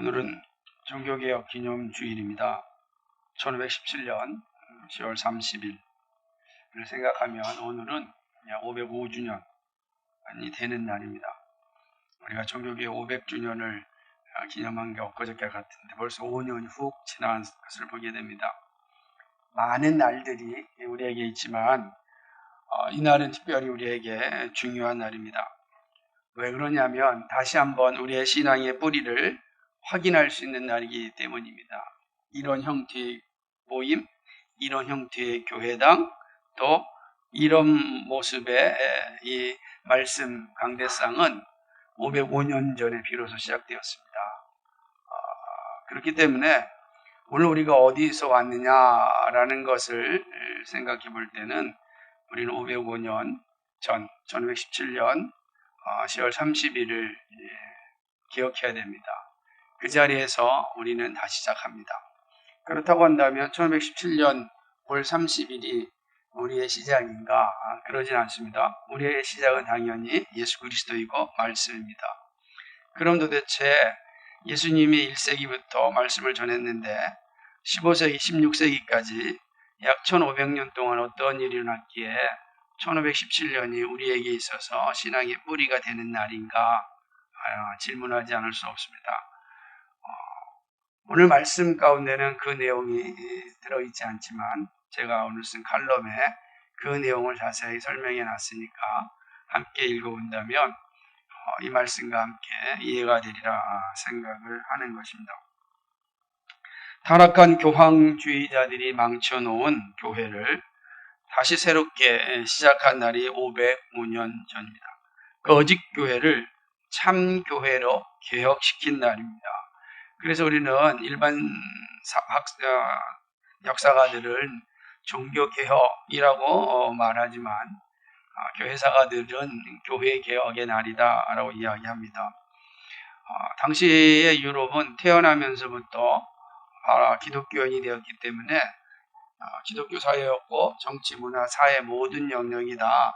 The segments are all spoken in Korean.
오늘은 종교개혁 기념주일입니다. 1517년 10월 30일을 생각하면 오늘은 505주년이 되는 날입니다. 우리가 종교개혁 500주년을 기념한 게 엊그저께 같은데 벌써 5년이 훅 지난 것을 보게 됩니다. 많은 날들이 우리에게 있지만 이 날은 특별히 우리에게 중요한 날입니다. 왜 그러냐면 다시 한번 우리의 신앙의 뿌리를 확인할 수 있는 날이기 때문입니다. 이런 형태의 모임, 이런 형태의 교회당, 또 이런 모습의 이 말씀 강대상은 505년 전에 비로소 시작되었습니다. 그렇기 때문에 오늘 우리가 어디서 왔느냐라는 것을 생각해 볼 때는 우리는 505년 전 1517년 10월 30일을 기억해야 됩니다. 그 자리에서 우리는 다시 시작합니다. 그렇다고 한다면 1517년 5월 30일이 우리의 시작인가? 그러진 않습니다. 우리의 시작은 당연히 예수 그리스도이고 말씀입니다. 그럼 도대체 예수님이 1세기부터 말씀을 전했는데 15세기, 16세기까지 약 1500년 동안 어떤 일이 일어났기에 1517년이 우리에게 있어서 신앙의 뿌리가 되는 날인가 질문하지 않을 수 없습니다. 오늘 말씀 가운데는 그 내용이 들어있지 않지만 제가 오늘 쓴 칼럼에 그 내용을 자세히 설명해 놨으니까 함께 읽어본다면 이 말씀과 함께 이해가 되리라 생각을 하는 것입니다. 타락한 교황주의자들이 망쳐놓은 교회를 다시 새롭게 시작한 날이 505년 전입니다. 거짓 교회를 참 교회로 개혁시킨 날입니다. 그래서 우리는 일반 역사가들은 종교개혁이라고 말하지만 교회사가들은 교회개혁의 날이다라고 이야기합니다. 당시의 유럽은 태어나면서부터 기독교인이 되었기 때문에 기독교 사회였고 정치, 문화, 사회 모든 영역이 다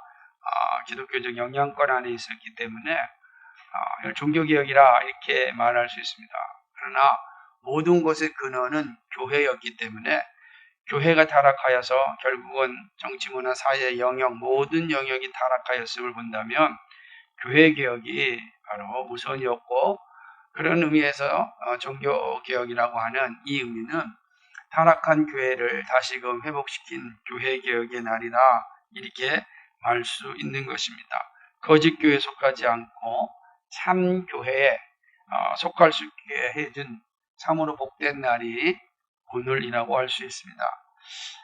기독교적 영향권 안에 있었기 때문에 종교개혁이라 이렇게 말할 수 있습니다. 그러나 모든 것의 근원은 교회였기 때문에 교회가 타락하여서 결국은 정치, 문화, 사회 영역 모든 영역이 타락하였음을 본다면 교회개혁이 바로 우선이었고 그런 의미에서 종교개혁이라고 하는 이 의미는 타락한 교회를 다시금 회복시킨 교회개혁의 날이다 이렇게 말 수 있는 것입니다. 거짓 교회에 속하지 않고 참 교회에 속할 수 있게 해준 참으로 복된 날이 오늘이라고 할 수 있습니다.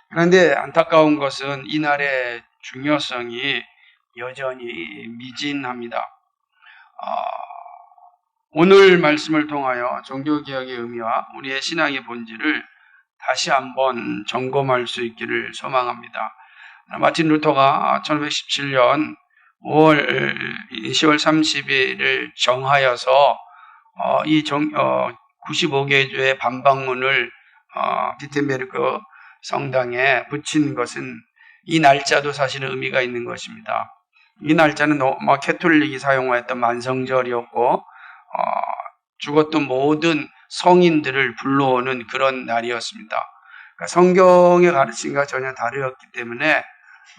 그런데 안타까운 것은 이 날의 중요성이 여전히 미진합니다. 오늘 말씀을 통하여 종교개혁의 의미와 우리의 신앙의 본질을 다시 한번 점검할 수 있기를 소망합니다. 마틴 루터가 1517년 10월 30일을 정하여서 이 95개의 교회 반박문을 비텐베르크 성당에 붙인 것은 이 날짜도 사실은 의미가 있는 것입니다. 이 날짜는 캐톨릭이 사용하였던 만성절이었고 죽었던 모든 성인들을 불러오는 그런 날이었습니다. 그러니까 성경의 가르침과 전혀 다르었기 때문에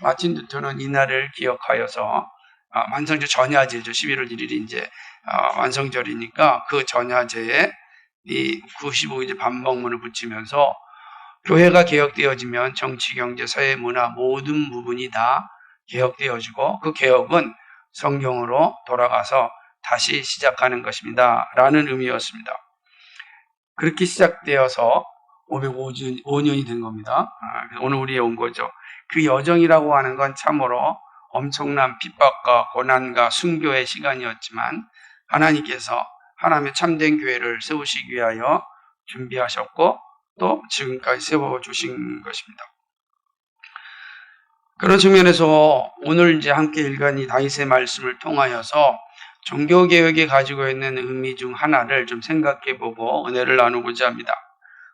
마틴 루터는 이 날을 기억하여서 만성절 전야제죠. 11월 1일이 이제 만성절이니까 그 전야제에 이 95일 반박문을 붙이면서 교회가 개혁되어지면 정치, 경제, 사회, 문화 모든 부분이 다 개혁되어지고 그 개혁은 성경으로 돌아가서 다시 시작하는 것입니다. 라는 의미였습니다. 그렇게 시작되어서 505년이 된 겁니다. 오늘 우리에 온 거죠. 그 여정이라고 하는 건 참으로 엄청난 핍박과 고난과 순교의 시간이었지만 하나님께서 하나님의 참된 교회를 세우시기 위하여 준비하셨고 또 지금까지 세워주신 것입니다. 그런 측면에서 오늘 이제 함께 읽은 이 다윗의 말씀을 통하여서 종교개혁이 가지고 있는 의미 중 하나를 좀 생각해보고 은혜를 나누고자 합니다.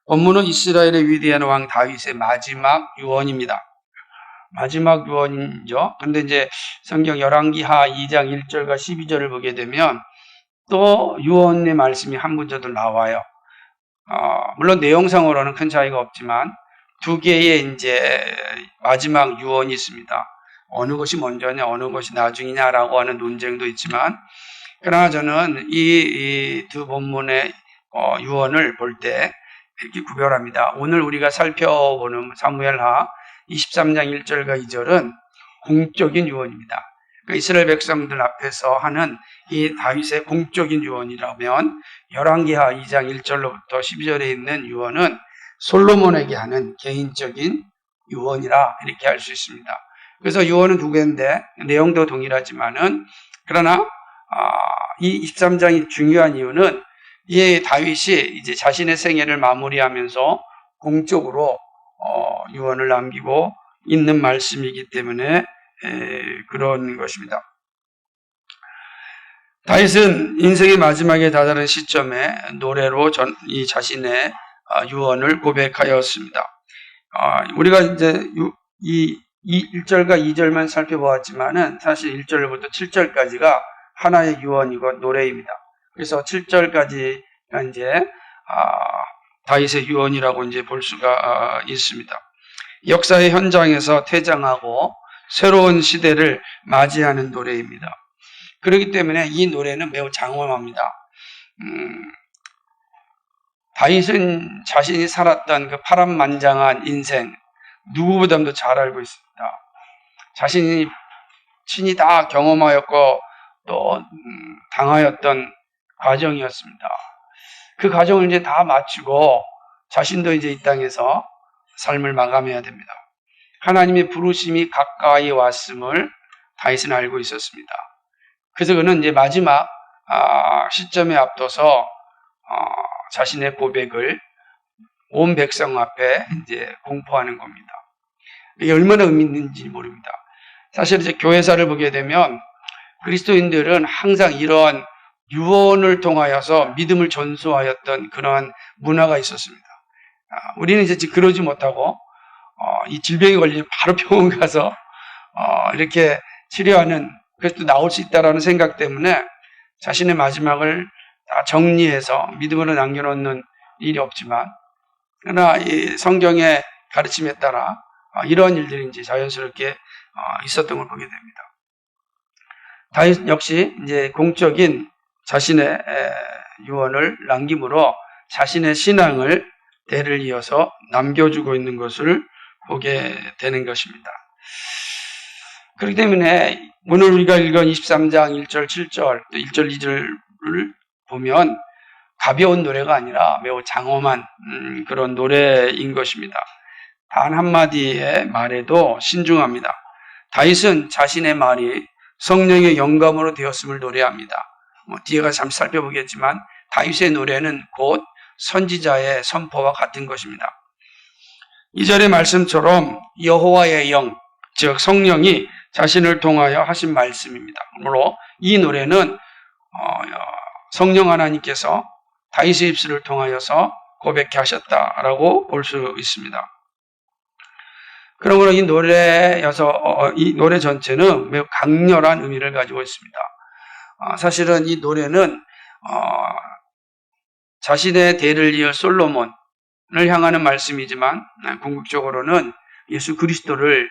본문은 이스라엘의 위대한 왕 다윗의 마지막 유언입니다. 마지막 유언이죠. 근데 이제 성경 열왕기하 2장 1절과 12절을 보게 되면 또 유언의 말씀이 한 문제도 나와요. 물론 내용상으로는 큰 차이가 없지만 두 개의 이제 마지막 유언이 있습니다. 어느 것이 먼저냐, 어느 것이 나중이냐라고 하는 논쟁도 있지만, 그러나 저는 이 두 본문의 유언을 볼 때 이렇게 구별합니다. 오늘 우리가 살펴보는 사무엘하 23장 1절과 2절은 공적인 유언입니다. 그러니까 이스라엘 백성들 앞에서 하는 이 다윗의 공적인 유언이라면, 열왕기하 2장 1절로부터 12절에 있는 유언은 솔로몬에게 하는 개인적인 유언이라 이렇게 할 수 있습니다. 그래서 유언은 두 개인데 내용도 동일하지만은, 그러나 이 23장이 중요한 이유는 이 다윗이 이제 자신의 생애를 마무리하면서 공적으로 유언을 남기고 있는 말씀이기 때문에 그런 것입니다. 다윗은 인생의 마지막에 다다른 시점에 노래로 이 자신의 유언을 고백하였습니다. 우리가 이제 이 1절과 2절만 살펴보았지만은 사실 1절부터 7절까지가 하나의 유언이고 노래입니다. 그래서 7절까지가 이제 다윗의 유언이라고 이제 볼 수가 있습니다. 역사의 현장에서 퇴장하고 새로운 시대를 맞이하는 노래입니다. 그렇기 때문에 이 노래는 매우 장엄합니다. 다윗은 자신이 살았던 그 파란만장한 인생 누구보다도 잘 알고 있습니다. 자신이 친히 다 경험하였고 또 당하였던 과정이었습니다. 그 과정을 이제 다 마치고 자신도 이제 이 땅에서 삶을 마감해야 됩니다. 하나님의 부르심이 가까이 왔음을 다윗은 알고 있었습니다. 그래서 그는 이제 마지막 시점에 앞둬서 자신의 고백을 온 백성 앞에 이제 공포하는 겁니다. 이게 얼마나 의미 있는지 모릅니다. 사실 이제 교회사를 보게 되면 그리스도인들은 항상 이러한 유언을 통하여서 믿음을 전수하였던 그러한 문화가 있었습니다. 우리는 이제 그러지 못하고 이 질병이 걸리면 바로 병원 가서 이렇게 치료하는, 그래서 또 나올 수 있다라는 생각 때문에 자신의 마지막을 다 정리해서 믿음으로 남겨놓는 일이 없지만, 그러나 이 성경의 가르침에 따라 이러한 일들이 이제 자연스럽게 있었던 걸 보게 됩니다. 다윗 역시 이제 공적인 자신의 유언을 남김으로 자신의 신앙을 대를 이어서 남겨주고 있는 것을 보게 되는 것입니다. 그렇기 때문에 오늘 우리가 읽은 23장 1절, 7절, 또 1절, 2절을 보면 가벼운 노래가 아니라 매우 장엄한 그런 노래인 것입니다. 단 한마디의 말에도 신중합니다. 다윗은 자신의 말이 성령의 영감으로 되었음을 노래합니다. 뒤에 가서 잠시 살펴보겠지만 다윗의 노래는 곧 선지자의 선포와 같은 것입니다. 2절의 말씀처럼 여호와의 영, 즉 성령이 자신을 통하여 하신 말씀입니다. 그러므로 이 노래는 성령 하나님께서 다윗의 입술을 통하여서 고백해 하셨다라고 볼 수 있습니다. 그러므로 이 노래 전체는 매우 강렬한 의미를 가지고 있습니다. 사실은 이 노래는 자신의 대를 이을 솔로몬을 향하는 말씀이지만 궁극적으로는 예수 그리스도를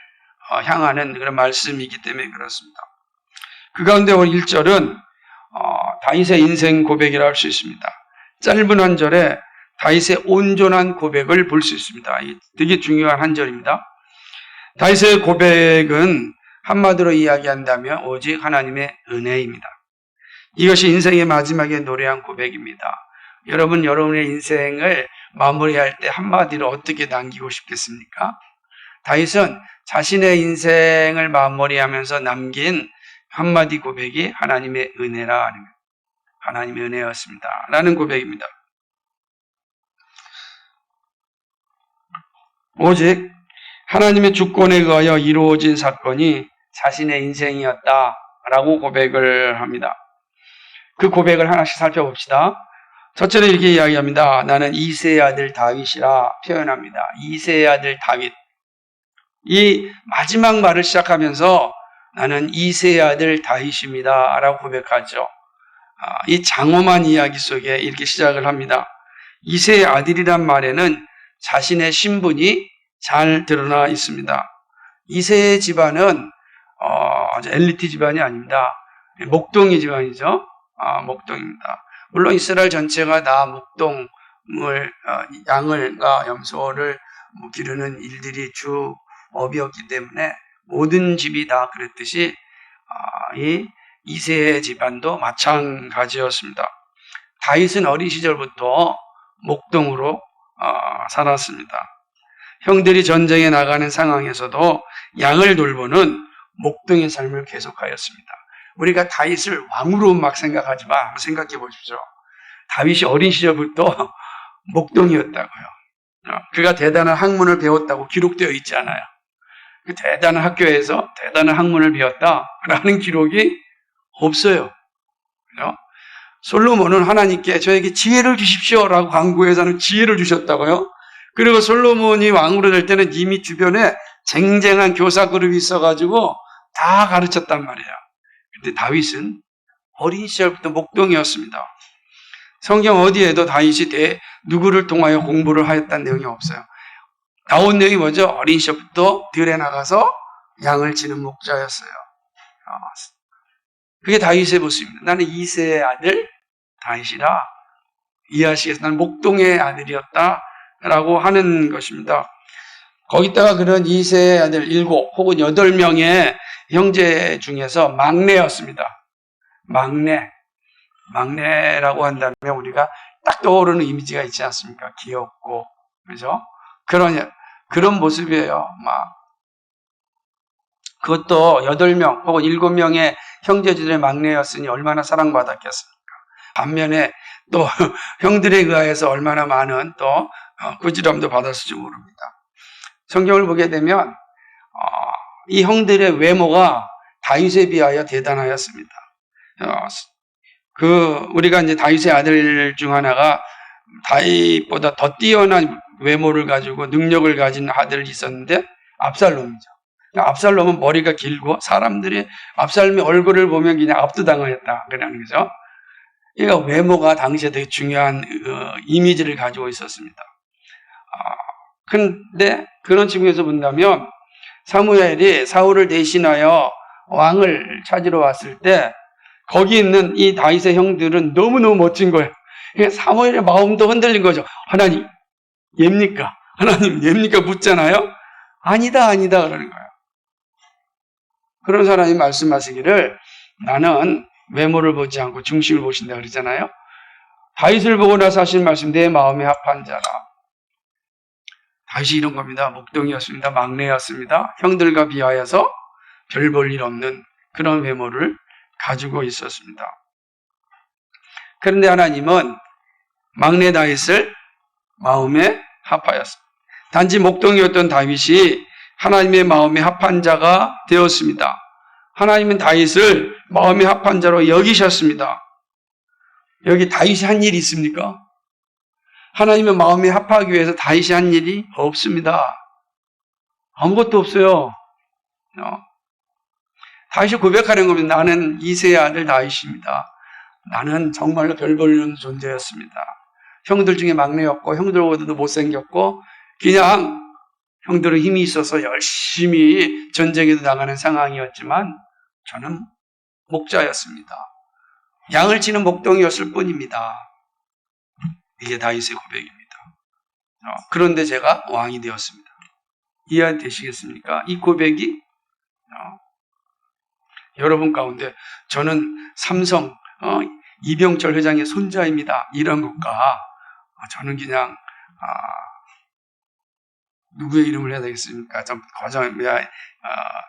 향하는 그런 말씀이기 때문에 그렇습니다. 그 가운데 1절은 다윗의 인생 고백이라 할 수 있습니다. 짧은 한 절에 다윗의 온전한 고백을 볼 수 있습니다. 되게 중요한 한 절입니다. 다윗의 고백은 한마디로 이야기한다면 오직 하나님의 은혜입니다. 이것이 인생의 마지막에 노래한 고백입니다. 여러분, 여러분의 인생을 마무리할 때 한마디로 어떻게 남기고 싶겠습니까? 다윗은 자신의 인생을 마무리하면서 남긴 한마디 고백이 하나님의 은혜라, 하나님의 은혜였습니다 라는 고백입니다. 오직 하나님의 주권에 의하여 이루어진 사건이 자신의 인생이었다라고 고백을 합니다. 그 고백을 하나씩 살펴봅시다. 첫째로 이렇게 이야기합니다. 나는 이새의 아들 다윗이라 표현합니다. 이새의 아들 다윗. 이 마지막 말을 시작하면서 나는 이새의 아들 다윗입니다 라고 고백하죠. 이 장엄한 이야기 속에 이렇게 시작을 합니다. 이새의 아들이란 말에는 자신의 신분이 잘 드러나 있습니다. 이새의 집안은 아주 엘리트 집안이 아닙니다. 목동의 집안이죠. 목동입니다. 물론 이스라엘 전체가 다 목동을 양을과 염소를 기르는 일들이 주 업이었기 때문에 모든 집이 다 그랬듯이 이 이새의 집안도 마찬가지였습니다. 다윗은 어린 시절부터 목동으로 살았습니다. 형들이 전쟁에 나가는 상황에서도 양을 돌보는 목동의 삶을 계속하였습니다. 우리가 다윗을 왕으로 막 생각하지만 한번 생각해 보십시오. 다윗이 어린 시절부터 목동이었다고요. 그가 대단한 학문을 배웠다고 기록되어 있지 않아요. 그 대단한 학교에서 대단한 학문을 배웠다라는 기록이 없어요. 그죠? 솔로몬은 하나님께 저에게 지혜를 주십시오라고 간구해서는 지혜를 주셨다고요. 그리고 솔로몬이 왕으로 될 때는 이미 주변에 쟁쟁한 교사 그룹이 있어가지고 다 가르쳤단 말이에요. 근데 다윗은 어린 시절부터 목동이었습니다. 성경 어디에도 다윗이 누구를 통하여 공부를 하였다는 내용이 없어요. 나온 내용이 뭐죠? 어린 시절부터 들에 나가서 양을 치는 목자였어요. 그게 다윗의 모습입니다. 나는 이새의 아들 다윗이라 이해하시겠어요? 나는 목동의 아들이었다라고 하는 것입니다. 거기다가 그런 이새의 아들 7 혹은 8명의 형제 중에서 막내였습니다. 막내라고 한다면 우리가 딱 떠오르는 이미지가 있지 않습니까? 귀엽고, 그죠? 그런 모습이에요. 그것도 8명 혹은 7명의 형제들의 막내였으니 얼마나 사랑받았겠습니까? 반면에 또 형들에 의하여서 얼마나 많은 또 꾸지람도 받았을지 모릅니다. 성경을 보게 되면 이 형들의 외모가 다윗에 비하여 대단하였습니다. 우리가 이제 다윗의 아들 중 하나가 다윗보다 더 뛰어난 외모를 가지고 능력을 가진 아들이 있었는데 압살롬이죠. 압살롬은 머리가 길고 사람들이 압살롬의 얼굴을 보면 그냥 압도당하였다 그러는 거죠. 그러니까 외모가 당시에 되게 중요한 이미지를 가지고 있었습니다. 근데 그런 측면에서 본다면 사무엘이 사울을 대신하여 왕을 찾으러 왔을 때 거기 있는 이 다윗의 형들은 너무너무 멋진 거예요. 사무엘의 마음도 흔들린 거죠. 하나님 얘입니까? 하나님 얘입니까? 묻잖아요. 아니다 그러는 거예요. 그런 사람이 말씀하시기를 나는 외모를 보지 않고 중심을 보신다 그러잖아요. 다윗을 보고 나서 하신 말씀 내 마음에 합한 자라. 다윗이 이런 겁니다. 목동이었습니다. 막내였습니다. 형들과 비하여서 별 볼 일 없는 그런 외모를 가지고 있었습니다. 그런데 하나님은 막내 다윗을 마음에 합하였습니다. 단지 목동이었던 다윗이 하나님의 마음에 합한 자가 되었습니다. 하나님은 다윗을 마음에 합한 자로 여기셨습니다. 여기 다윗이 한 일이 있습니까? 하나님의 마음에 합하기 위해서 다윗이 한 일이 없습니다. 아무것도 없어요. 다윗이 고백하는 겁니다. 나는 이새의 아들 다윗입니다. 나는 정말로 별 볼일 존재였습니다. 형들 중에 막내였고 형들보다도 못생겼고 그냥 형들은 힘이 있어서 열심히 전쟁에도 나가는 상황이었지만 저는 목자였습니다. 양을 치는 목동이었을 뿐입니다. 이게 다윗의 고백입니다. 그런데 제가 왕이 되었습니다. 이해되시겠습니까? 이 고백이 여러분 가운데 저는 삼성 이병철 회장의 손자입니다. 이런 것과 저는 그냥 누구의 이름을 해야 되겠습니까? 좀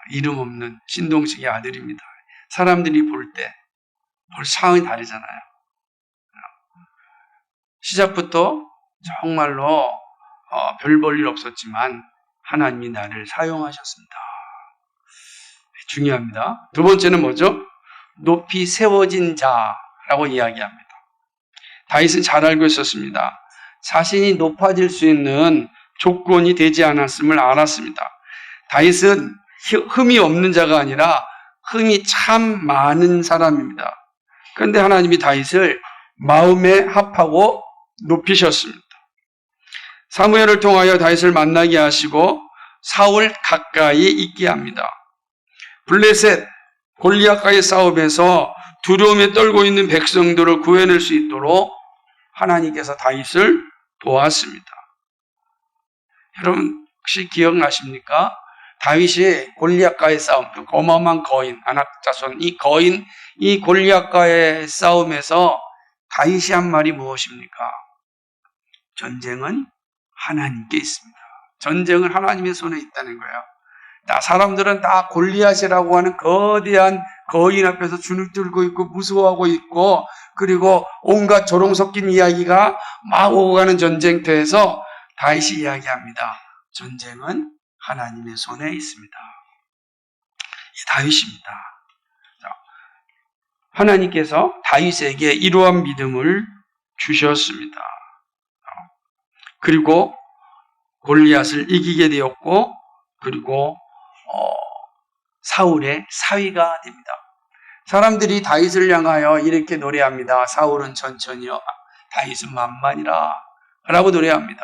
이름 없는 신동식의 아들입니다. 사람들이 볼 상황이 다르잖아요. 시작부터 정말로 별 볼 일 없었지만 하나님이 나를 사용하셨습니다. 중요합니다. 두 번째는 뭐죠? 높이 세워진 자라고 이야기합니다. 다윗은 잘 알고 있었습니다. 자신이 높아질 수 있는 조건이 되지 않았음을 알았습니다. 다윗은 흠이 없는 자가 아니라 흠이 참 많은 사람입니다. 그런데 하나님이 다윗을 마음에 합하고 높이셨습니다. 사무엘을 통하여 다윗을 만나게 하시고 사울 가까이 있게 합니다. 블레셋 골리앗과의 싸움에서 두려움에 떨고 있는 백성들을 구해낼 수 있도록 하나님께서 다윗을 도왔습니다. 여러분 혹시 기억나십니까? 다윗이 골리앗과의 싸움, 그 어마어마한 거인, 아낙자손, 이 골리앗과의 싸움에서 다윗이 한 말이 무엇입니까? 전쟁은 하나님께 있습니다. 전쟁은 하나님의 손에 있다는 거예요. 사람들은 다 골리앗이라고 하는 거대한 거인 앞에서 주눅 들고 있고 무서워하고 있고, 그리고 온갖 조롱 섞인 이야기가 막 오고 가는 전쟁터에서 다윗이 이야기합니다. 전쟁은 하나님의 손에 있습니다. 이 다윗입니다. 하나님께서 다윗에게 이러한 믿음을 주셨습니다. 그리고 골리앗을 이기게 되었고, 그리고 사울의 사위가 됩니다. 사람들이 다윗을 향하여 이렇게 노래합니다. 사울은 천천히요, 다윗은 만만이라 라고 노래합니다.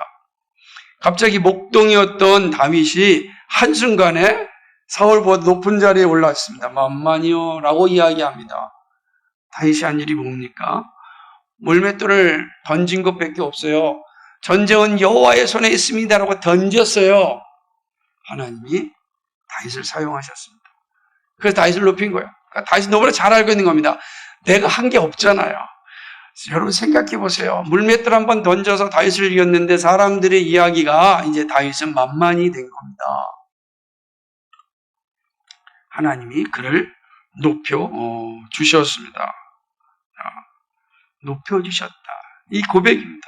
갑자기 목동이었던 다윗이 한순간에 사울보다 높은 자리에 올랐습니다. 만만이요 라고 이야기합니다. 다윗이 한 일이 뭡니까? 물맷돌을 던진 것밖에 없어요. 전쟁은 여호와의 손에 있습니다라고 던졌어요. 하나님이 다윗을 사용하셨습니다. 그래서 다윗을 높인 거예요. 그러니까 다윗이 너무나 잘 알고 있는 겁니다. 내가 한 게 없잖아요. 여러분 생각해 보세요. 물맷돌 한번 던져서 다윗을 이겼는데 사람들의 이야기가 이제 다윗은 만만이 된 겁니다. 하나님이 그를 높여 주셨습니다. 높여 주셨다. 이 고백입니다.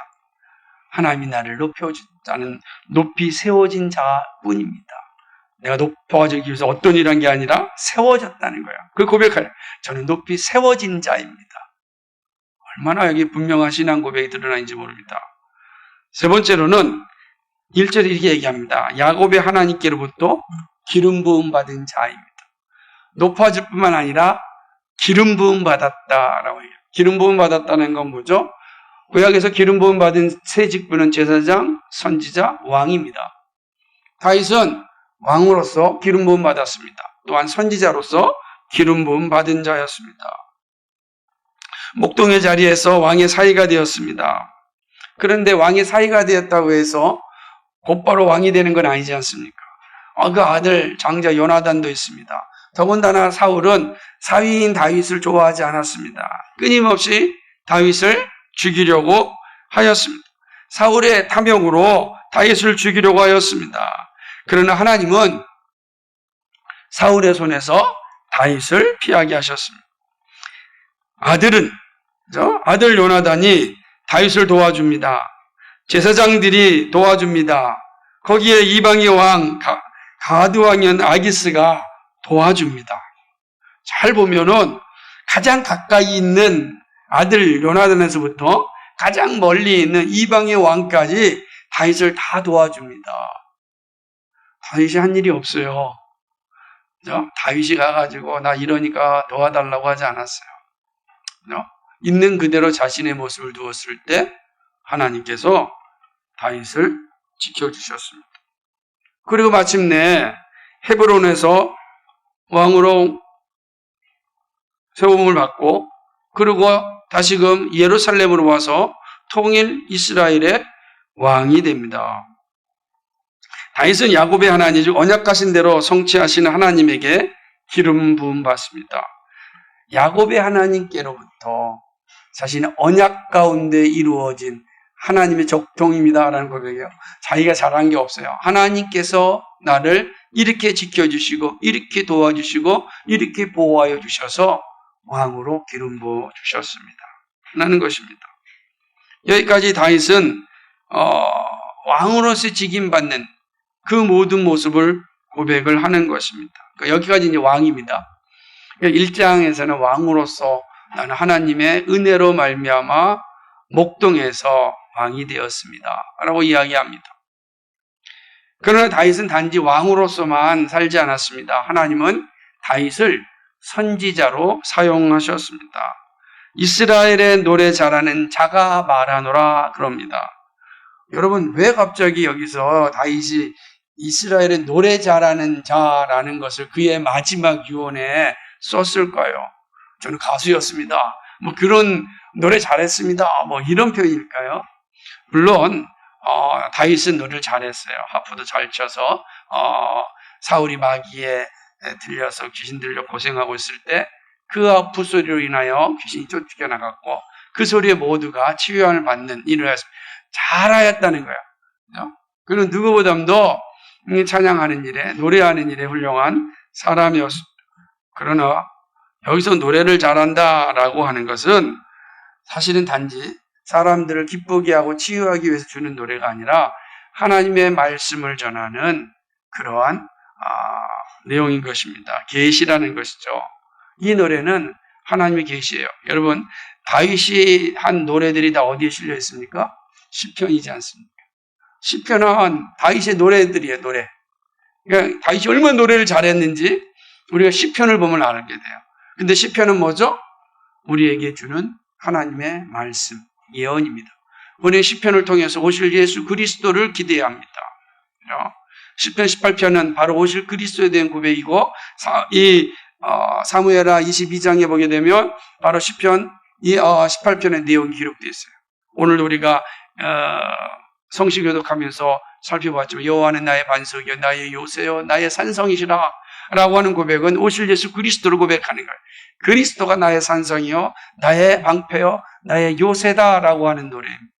하나님이 나를 높여준다는, 높이 세워진 자뿐입니다. 내가 높아지기 위해서 어떤 일한 게 아니라 세워졌다는 거예요. 그 고백할, 저는 높이 세워진 자입니다. 얼마나 여기 분명한 신앙 고백이 드러나는지 모릅니다. 세 번째로는 1절에 이렇게 얘기합니다. 야곱의 하나님께로부터 기름 부음 받은 자입니다. 높아질 뿐만 아니라 기름 부음 받았다라고 해요. 기름 부음 받았다는 건 뭐죠? 구약에서 기름 부음 받은 세 직분은 제사장, 선지자, 왕입니다. 다윗은 왕으로서 기름 부음 받았습니다. 또한 선지자로서 기름 부음 받은 자였습니다. 목동의 자리에서 왕의 사위가 되었습니다. 그런데 왕의 사위가 되었다고 해서 곧바로 왕이 되는 건 아니지 않습니까? 그 아들 장자 요나단도 있습니다. 더군다나 사울은 사위인 다윗을 좋아하지 않았습니다. 끊임없이 다윗을 죽이려고 하였습니다. 사울의 탐욕으로 다윗을 죽이려고 하였습니다. 그러나 하나님은 사울의 손에서 다윗을 피하게 하셨습니다. 아들 요나단이 다윗을 도와줍니다. 제사장들이 도와줍니다. 거기에 이방의 왕 가드 왕이었던 아기스가 도와줍니다. 잘 보면은 가장 가까이 있는 아들 요나단에서부터 가장 멀리 있는 이방의 왕까지 다윗을 다 도와줍니다. 다윗이 한 일이 없어요. 다윗이 가가지고 나 이러니까 도와달라고 하지 않았어요. 있는 그대로 자신의 모습을 두었을 때 하나님께서 다윗을 지켜주셨습니다. 그리고 마침내 헤브론에서 왕으로 세움을 받고, 그리고 다시금 예루살렘으로 와서 통일 이스라엘의 왕이 됩니다. 다윗은 야곱의 하나님, 즉 언약하신 대로 성취하시는 하나님에게 기름 부음 받습니다. 야곱의 하나님께로부터 자신의 언약 가운데 이루어진 하나님의 적통입니다라는 고백이에요. 자기가 잘한 게 없어요. 하나님께서 나를 이렇게 지켜주시고 이렇게 도와주시고 이렇게 보호하여 주셔서 왕으로 기름 부어 주셨습니다 라는 것입니다. 여기까지 다윗은 왕으로서 직임받는 그 모든 모습을 고백을 하는 것입니다. 그러니까 여기까지 이제 왕입니다. 1장에서는 왕으로서 나는 하나님의 은혜로 말미암아 목동에서 왕이 되었습니다 라고 이야기합니다. 그러나 다윗은 단지 왕으로서만 살지 않았습니다. 하나님은 다윗을 선지자로 사용하셨습니다. 이스라엘의 노래 잘하는 자가 말하노라 그럽니다. 여러분, 왜 갑자기 여기서 다윗이 이스라엘의 노래 잘하는 자라는 것을 그의 마지막 유언에 썼을까요? 저는 가수였습니다. 뭐 그런 노래 잘했습니다. 뭐 이런 표현일까요? 물론 다윗은 노래를 잘했어요. 하프도 잘 쳐서 사울이 마귀에 들려서 귀신 들려 고생하고 있을 때 그 하프 소리로 인하여 귀신이 쫓겨나갔고 그 소리에 모두가 치유함을 받는 일을 했습니다. 잘하였다는 거예요. 그는 누구보다도 찬양하는 일에, 노래하는 일에 훌륭한 사람이었습니다. 그러나 여기서 노래를 잘한다라고 하는 것은 사실은 단지 사람들을 기쁘게 하고 치유하기 위해서 주는 노래가 아니라 하나님의 말씀을 전하는 그러한 내용인 것입니다. 계시라는 것이죠. 이 노래는 하나님의 계시예요. 여러분, 다윗이 한 노래들이 다 어디에 실려 있습니까? 시편이지 않습니까? 시편은 다윗의 노래들이에요. 노래. 그러니까 다윗이 얼마나 노래를 잘했는지 우리가 시편을 보면 알게 돼요. 근데 시편은 뭐죠? 우리에게 주는 하나님의 말씀, 예언입니다. 우리 시편을 통해서 오실 예수 그리스도를 기대해야 합니다. 시편 18편은 바로 오실 그리스도에 대한 고백이고, 이 사무엘하 22장에 보게 되면 바로 시편 18편의 내용이 기록되어 있어요. 오늘 우리가 성시 교독하면서 살펴봤지만 여호와는 나의 반석이요 나의 요새요 나의 산성이시라 라고 하는 고백은 오실 예수 그리스도를 고백하는 거예요. 그리스도가 나의 산성이요 나의 방패요 나의 요새다라고 하는 노래입니다.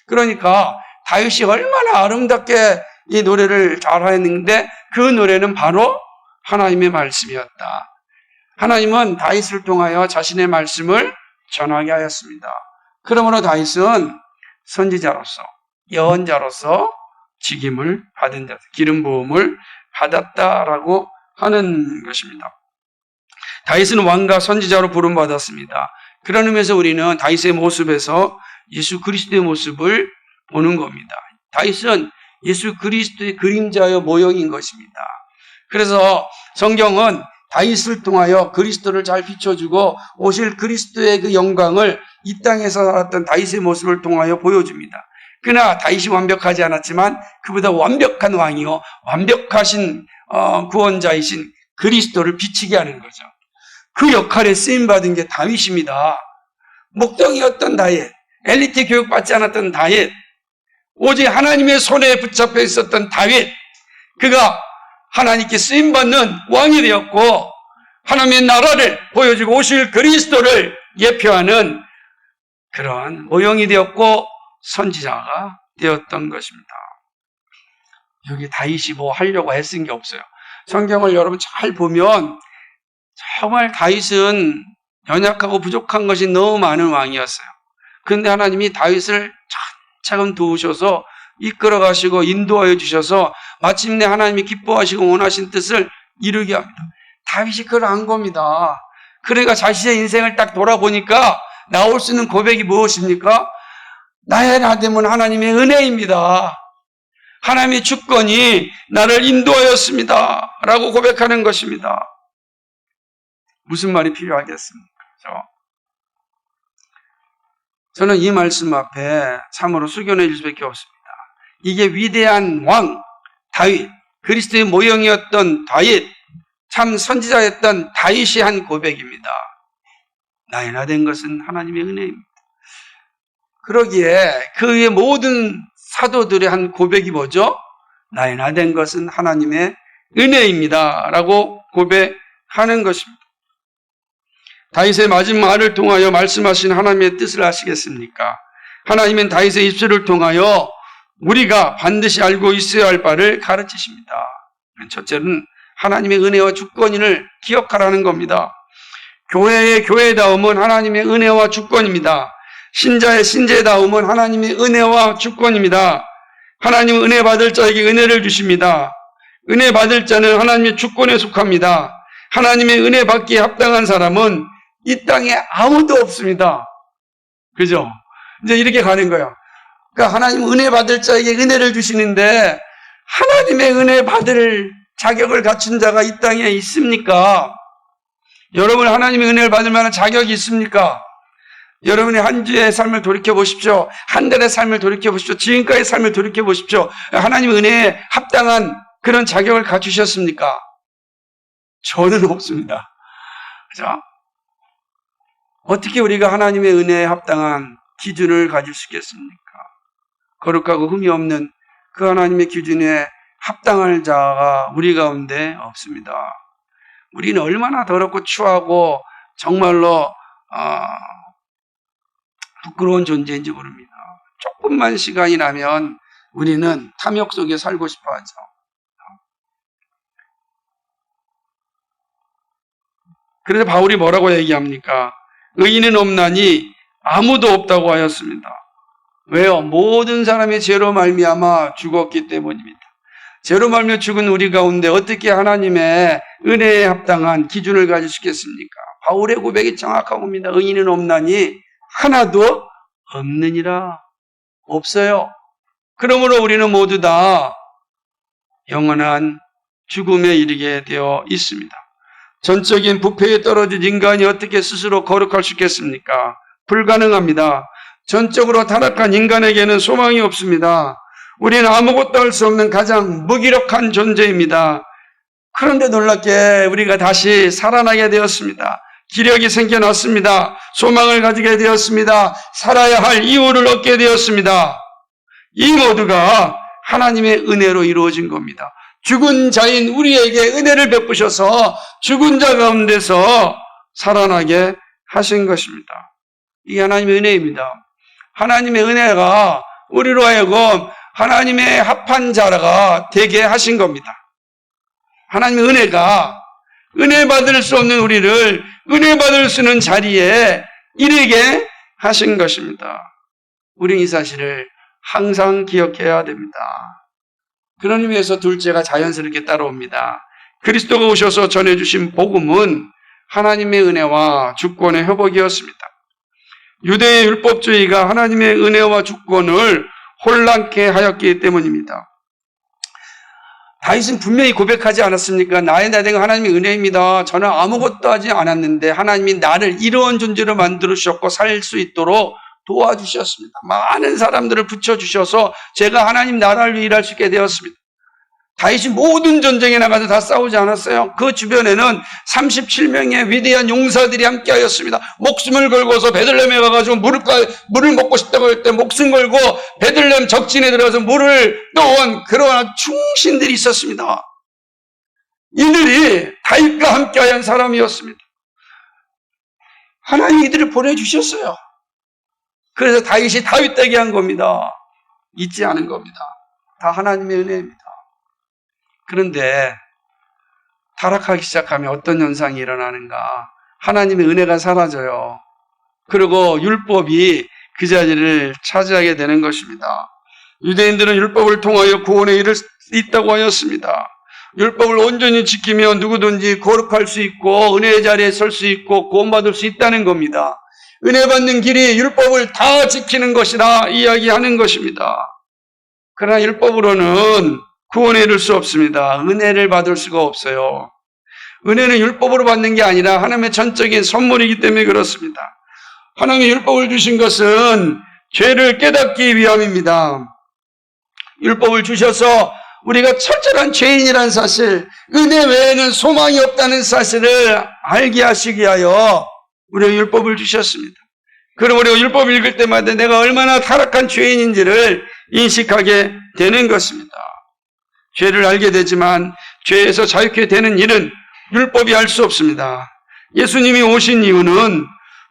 그러니까 다윗이 얼마나 아름답게 이 노래를 잘하였는데 그 노래는 바로 하나님의 말씀이었다. 하나님은 다윗을 통하여 자신의 말씀을 전하게 하였습니다. 그러므로 다윗은 선지자로서 예언자로서 직임을 받은 자, 기름 부음을 받았다라고 하는 것입니다. 다윗은 왕과 선지자로 부름받았습니다. 그런 의미에서 우리는 다윗의 모습에서 예수 그리스도의 모습을 보는 겁니다. 다윗은 예수 그리스도의 그림자여 모형인 것입니다. 그래서 성경은 다윗을 통하여 그리스도를 잘 비춰주고 오실 그리스도의 그 영광을 이 땅에서 살았던 다윗의 모습을 통하여 보여줍니다. 그러나 다윗이 완벽하지 않았지만 그보다 완벽한 왕이요 완벽하신 구원자이신 그리스도를 비치게 하는 거죠. 그 역할에 쓰임받은 게 다윗입니다. 목동이었던 다윗, 엘리트 교육받지 않았던 다윗, 오직 하나님의 손에 붙잡혀 있었던 다윗, 그가 하나님께 쓰임받는 왕이 되었고 하나님의 나라를 보여주고 오실 그리스도를 예표하는 그러한 모형이 되었고 선지자가 되었던 것입니다. 여기 다윗이 뭐 하려고 애쓴 게 없어요. 성경을 여러분 잘 보면 정말 다윗은 연약하고 부족한 것이 너무 많은 왕이었어요. 그런데 하나님이 다윗을 차근차근 도우셔서 이끌어 가시고 인도하여 주셔서 마침내 하나님이 기뻐하시고 원하신 뜻을 이루게 합니다. 다윗이 그걸 안 겁니다. 그러니까 자신의 인생을 딱 돌아보니까 나올 수 있는 고백이 무엇입니까? 나의 나됨은 하나님의 은혜입니다. 하나님의 주권이 나를 인도하였습니다. 라고 고백하는 것입니다. 무슨 말이 필요하겠습니까? 그렇죠? 저는 이 말씀 앞에 참으로 숙연해 줄 수밖에 없습니다. 이게 위대한 왕 다윗, 그리스도의 모형이었던 다윗, 참 선지자였던 다윗이 한 고백입니다. 나의 나 된 것은 하나님의 은혜입니다. 그러기에 그의 모든 사도들의 한 고백이 뭐죠? 나의 나 된 것은 하나님의 은혜입니다. 라고 고백하는 것입니다. 다윗의 마지막 말을 통하여 말씀하신 하나님의 뜻을 아시겠습니까? 하나님은 다윗의 입술을 통하여 우리가 반드시 알고 있어야 할 바를 가르치십니다. 첫째는 하나님의 은혜와 주권을 기억하라는 겁니다. 교회의 교회다움은 하나님의 은혜와 주권입니다. 신자의 신제다움은 하나님의 은혜와 주권입니다. 하나님은 은혜 받을 자에게 은혜를 주십니다. 은혜 받을 자는 하나님의 주권에 속합니다. 하나님의 은혜 받기에 합당한 사람은 이 땅에 아무도 없습니다. 그죠? 이제 이렇게 가는 거예요. 그러니까 하나님 은혜 받을 자에게 은혜를 주시는데 하나님의 은혜 받을 자격을 갖춘 자가 이 땅에 있습니까? 여러분 하나님의 은혜를 받을 만한 자격이 있습니까? 여러분의 한 주의 삶을 돌이켜 보십시오. 한 달의 삶을 돌이켜 보십시오. 지금까지의 삶을 돌이켜 보십시오. 하나님 은혜에 합당한 그런 자격을 갖추셨습니까? 저는 없습니다. 자, 어떻게 우리가 하나님의 은혜에 합당한 기준을 가질 수 있겠습니까? 거룩하고 흠이 없는 그 하나님의 기준에 합당할 자가 우리 가운데 없습니다. 우리는 얼마나 더럽고 추하고 정말로 부끄러운 존재인지 모릅니다. 조금만 시간이 나면 우리는 탐욕 속에 살고 싶어 하죠. 그래서 바울이 뭐라고 얘기합니까? 의인은 없나니 아무도 없다고 하였습니다. 왜요? 모든 사람이 죄로 말미암아 죽었기 때문입니다. 죄로 말미암아 죽은 우리 가운데 어떻게 하나님의 은혜에 합당한 기준을 가질 수 있겠습니까? 바울의 고백이 정확한 겁니다. 의인은 없나니 하나도 없느니라. 없어요. 그러므로 우리는 모두 다 영원한 죽음에 이르게 되어 있습니다. 전적인 부패에 떨어진 인간이 어떻게 스스로 거룩할 수 있겠습니까? 불가능합니다. 전적으로 타락한 인간에게는 소망이 없습니다. 우리는 아무것도 할 수 없는 가장 무기력한 존재입니다. 그런데 놀랍게 우리가 다시 살아나게 되었습니다. 기력이 생겨났습니다. 소망을 가지게 되었습니다. 살아야 할 이유를 얻게 되었습니다. 이 모두가 하나님의 은혜로 이루어진 겁니다. 죽은 자인 우리에게 은혜를 베푸셔서 죽은 자 가운데서 살아나게 하신 것입니다. 이게 하나님의 은혜입니다. 하나님의 은혜가 우리로 하여금 하나님의 합한 자가 되게 하신 겁니다. 하나님의 은혜가 은혜 받을 수 없는 우리를 은혜 받을 수 있는 자리에 이르게 하신 것입니다. 우리는 이 사실을 항상 기억해야 됩니다. 그런 의미에서 둘째가 자연스럽게 따라옵니다. 그리스도가 오셔서 전해주신 복음은 하나님의 은혜와 주권의 회복이었습니다. 유대의 율법주의가 하나님의 은혜와 주권을 혼란케 하였기 때문입니다. 다윗은 분명히 고백하지 않았습니까? 나의 나대가 하나님의 은혜입니다. 저는 아무것도 하지 않았는데 하나님이 나를 이러한 존재로 만들어주셨고 살 수 있도록 도와주셨습니다. 많은 사람들을 붙여주셔서 제가 하나님 나라를 위해 일할 수 있게 되었습니다. 다윗이 모든 전쟁에 나가서 다 싸우지 않았어요. 그 주변에는 37명의 위대한 용사들이 함께하였습니다. 목숨을 걸고서 베들레헴에 가가지고 물을 먹고 싶다고 할 때 목숨 걸고 베들레헴 적진에 들어가서 물을 떠온 그러한 충신들이 있었습니다. 이들이 다윗과 함께하는 사람이었습니다. 하나님이 이들을 보내주셨어요. 그래서 다윗이 다윗 되게 한 겁니다. 잊지 않은 겁니다. 다 하나님의 은혜입니다. 그런데 타락하기 시작하면 어떤 현상이 일어나는가? 하나님의 은혜가 사라져요. 그리고 율법이 그 자리를 차지하게 되는 것입니다. 유대인들은 율법을 통하여 구원에 이를 수 있다고 하였습니다. 율법을 온전히 지키면 누구든지 거룩할 수 있고 은혜의 자리에 설 수 있고 구원받을 수 있다는 겁니다. 은혜 받는 길이 율법을 다 지키는 것이라 이야기하는 것입니다. 그러나 율법으로는 구원에 이를 수 없습니다. 은혜를 받을 수가 없어요. 은혜는 율법으로 받는 게 아니라 하나님의 전적인 선물이기 때문에 그렇습니다. 하나님의 율법을 주신 것은 죄를 깨닫기 위함입니다. 율법을 주셔서 우리가 철저한 죄인이라는 사실, 은혜 외에는 소망이 없다는 사실을 알게 하시기 위하여 우리가 율법을 주셨습니다. 그럼 우리가 율법을 읽을 때마다 내가 얼마나 타락한 죄인인지를 인식하게 되는 것입니다. 죄를 알게 되지만 죄에서 자유케 되는 일은 율법이 할 수 없습니다. 예수님이 오신 이유는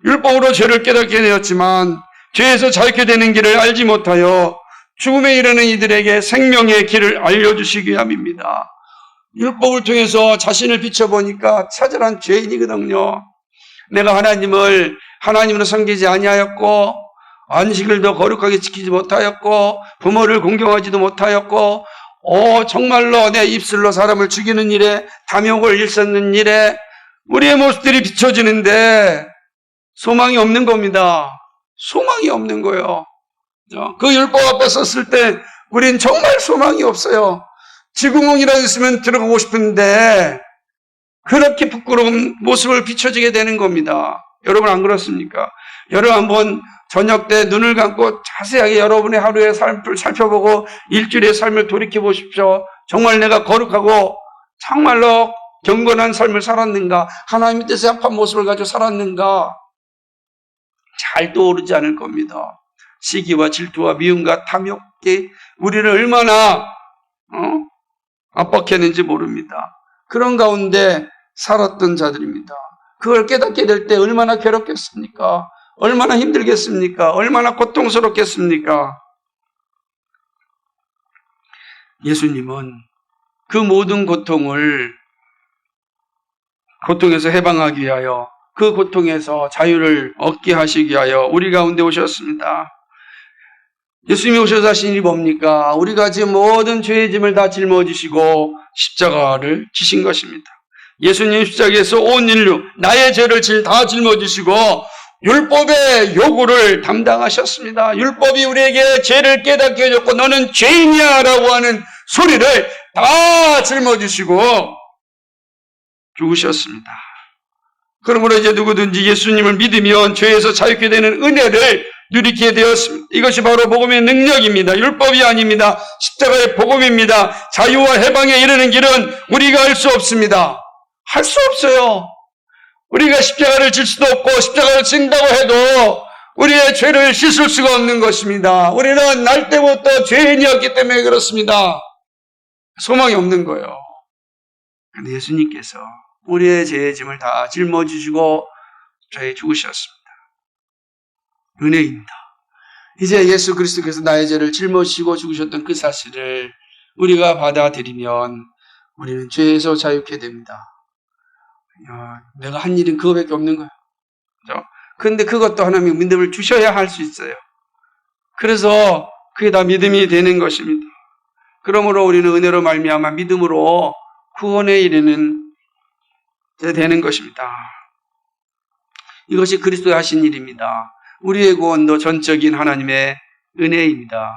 율법으로 죄를 깨닫게 되었지만 죄에서 자유케 되는 길을 알지 못하여 죽음에 이르는 이들에게 생명의 길을 알려주시기 위함입니다. 율법을 통해서 자신을 비춰보니까 처절한 죄인이거든요. 내가 하나님으로 섬기지 아니하였고 안식을 더 거룩하게 지키지 못하였고 부모를 공경하지도 못하였고 정말로 내 입술로 사람을 죽이는 일에 탐욕을 일삼는 일에 우리의 모습들이 비춰지는데 소망이 없는 겁니다. 소망이 없는 거예요. 그 율법 앞에 섰을 때 우린 정말 소망이 없어요. 지구멍이라도 있으면 들어가고 싶은데 그렇게 부끄러운 모습을 비춰지게 되는 겁니다. 여러분 안 그렇습니까? 여러분 한번 저녁 때 눈을 감고 자세하게 여러분의 하루의 삶을 살펴보고 일주일의 삶을 돌이켜 보십시오. 정말 내가 거룩하고 정말로 경건한 삶을 살았는가? 하나님의 뜻에 합한 모습을 가지고 살았는가? 잘 떠오르지 않을 겁니다. 시기와 질투와 미움과 탐욕이 우리를 얼마나 압박했는지 모릅니다. 그런 가운데 살았던 자들입니다. 그걸 깨닫게 될 때 얼마나 괴롭겠습니까? 얼마나 힘들겠습니까? 얼마나 고통스럽겠습니까? 예수님은 그 모든 고통에서 해방하기 위하여, 그 고통에서 자유를 얻게 하시기 위하여 우리 가운데 오셨습니다. 예수님이 오셔서 하신 일이 뭡니까? 우리가 지금 모든 죄의 짐을 다 짊어지시고 십자가를 지신 것입니다. 예수님 십자가에서 온 인류, 나의 죄를 다 짊어지시고 율법의 요구를 담당하셨습니다. 율법이 우리에게 죄를 깨닫게 해줬고 너는 죄인이야 라고 하는 소리를 다 짊어지시고 죽으셨습니다. 그러므로 이제 누구든지 예수님을 믿으면 죄에서 자유케 되는 은혜를 누리게 되었습니다. 이것이 바로 복음의 능력입니다. 율법이 아닙니다. 십자가의 복음입니다. 자유와 해방에 이르는 길은 우리가 할 수 없습니다. 할 수 없어요. 우리가 십자가를 질 수도 없고 십자가를 진다고 해도 우리의 죄를 씻을 수가 없는 것입니다. 우리는 날 때부터 죄인이었기 때문에 그렇습니다. 소망이 없는 거예요. 그런데 예수님께서 우리의 죄의 짐을 다 짊어지시고 저희 죽으셨습니다. 은혜입니다. 이제 예수 그리스도께서 나의 죄를 짊어지시고 죽으셨던 그 사실을 우리가 받아들이면 우리는 죄에서 자유케 됩니다. 내가 한 일은 그거밖에 없는 거예요. 그런데 그것도 하나님이 믿음을 주셔야 할 수 있어요. 그래서 그게 다 믿음이 되는 것입니다. 그러므로 우리는 은혜로 말미암아 믿음으로 구원에 이르는 되는 것입니다. 이것이 그리스도의 하신 일입니다. 우리의 구원도 전적인 하나님의 은혜입니다.